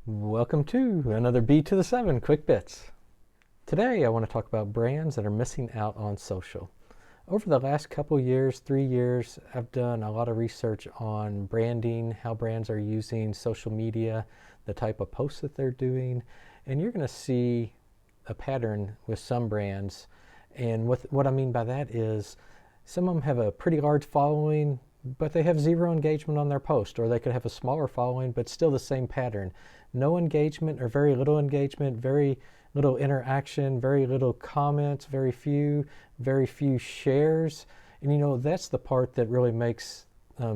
Welcome to another B to the 7 Quick Bits. Today I want to talk about brands that are missing out on social. Over the last couple years, 3 years, I've done a lot of research on branding, how brands are using social media, the type of posts that they're doing, and you're going to see a pattern with some brands. And what I mean by that is some of them have a pretty large following, but they have zero engagement on their post, or they could have a smaller following, but still the same pattern. No engagement or very little engagement, very little interaction, very little comments, very few shares. And that's the part that really makes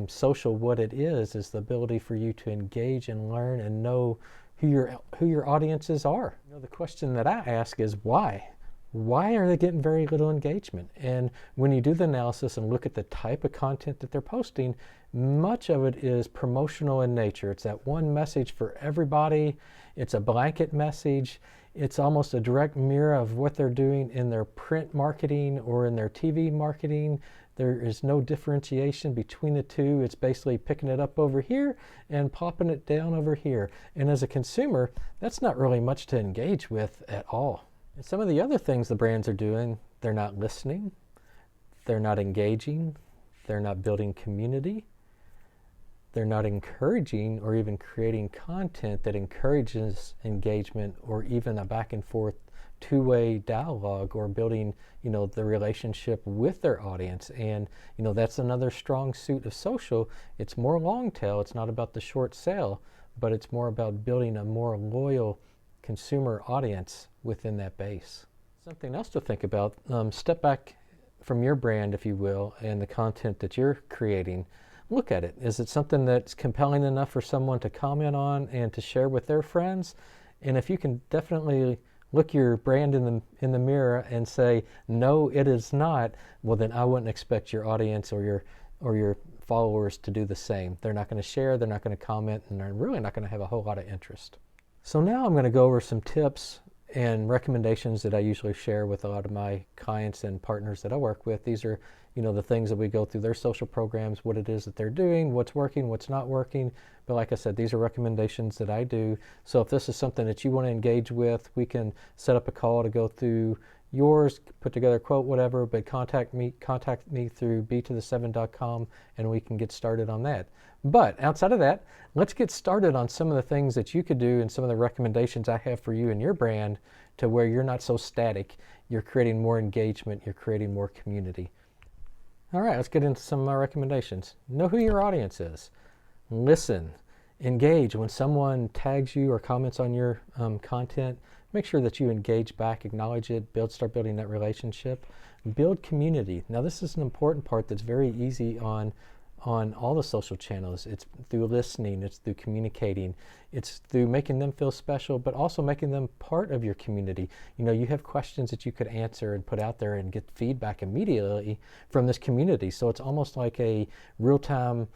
social what it is the ability for you to engage and learn and know who your audiences are. The question that I ask is why? Why are they getting very little engagement? And when you do the analysis and look at the type of content that they're posting, much of it is promotional in nature. It's that one message for everybody. It's a blanket message. It's almost a direct mirror of what they're doing in their print marketing or in their TV marketing. There is no differentiation between the two. It's basically picking it up over here and popping it down over here. And as a consumer, that's not really much to engage with at all. And some of the other things the brands are doing, they're not listening, they're not engaging, they're not building community, they're not encouraging or even creating content that encourages engagement or even a back and forth two-way dialogue or building, the relationship with their audience. And, that's another strong suit of social. It's more long tail. It's not about the short sale, but it's more about building a more loyal consumer audience within that base. Something else to think about, step back from your brand, if you will, and the content that you're creating. Look at it. Is it something that's compelling enough for someone to comment on and to share with their friends? And if you can definitely look your brand in the mirror and say, no, it is not, well, then I wouldn't expect your audience or your followers to do the same. They're not going to share, they're not going to comment, and they're really not going to have a whole lot of interest. So now I'm going to go over some tips and recommendations that I usually share with a lot of my clients and partners that I work with. These are, the things that we go through their social programs, what it is that they're doing, what's working, what's not working. But like I said, these are recommendations that I do. So if this is something that you want to engage with, we can set up a call to go through yours, put together a quote, whatever, but contact me through b7.com and we can get started on that. But outside of that, let's get started on some of the things that you could do and some of the recommendations I have for you and your brand to where you're not so static. You're creating more engagement, you're creating more community. All right, let's get into some of my recommendations. Know who your audience is. Listen, engage. When someone tags you or comments on your content, make sure that you engage back, acknowledge it, start building that relationship. Build community. Now this is an important part that's very easy on all the social channels. It's through listening, it's through communicating, it's through making them feel special, but also making them part of your community. You have questions that you could answer and put out there and get feedback immediately from this community. So it's almost like a real-time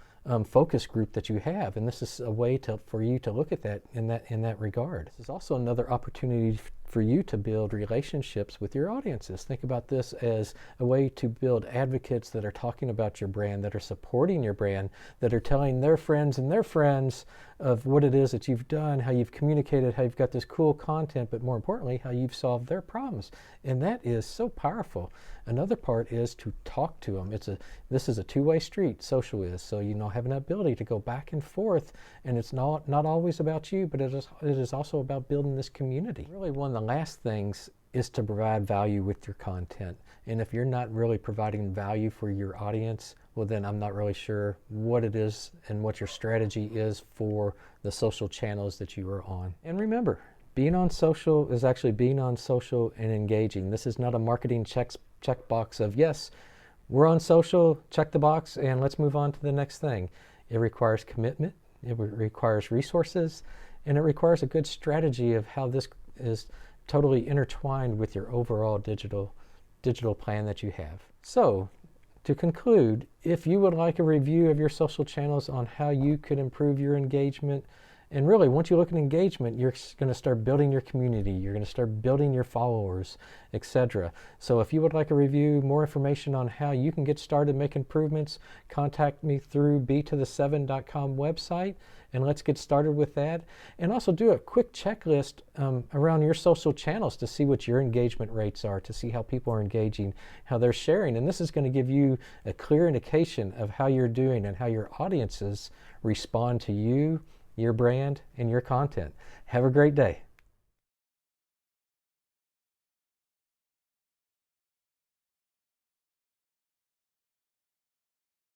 focus group that you have, and this is a way for you to look at that in that regard. This is also another opportunity for you to build relationships with your audiences. Think about this as a way to build advocates that are talking about your brand, that are supporting your brand, that are telling their friends and their friends of what it is that you've done, how you've communicated, how you've got this cool content, but more importantly, how you've solved their problems. And that is so powerful. Another part is to talk to them. This is a two-way street, social is. So having that ability to go back and forth, and it's not always about you, but it is also about building this community. Really, one of the last things is to provide value with your content. And if you're not really providing value for your audience, well then I'm not really sure what it is and what your strategy is for the social channels that you are on. And remember, being on social is actually being on social and engaging. This is not a marketing checkbox of, yes, we're on social, check the box, and let's move on to the next thing. It requires commitment, it requires resources, and it requires a good strategy of how this is totally intertwined with your overall digital plan that you have. So, to conclude, if you would like a review of your social channels on how you could improve your engagement And really, once you look at engagement, you're going to start building your community. You're going to start building your followers, etc. So if you would like a review, more information on how you can get started, make improvements, contact me through b7.com website, and let's get started with that. And also do a quick checklist around your social channels to see what your engagement rates are, to see how people are engaging, how they're sharing. And this is going to give you a clear indication of how you're doing and how your audiences respond to you, your brand, and your content. Have a great day.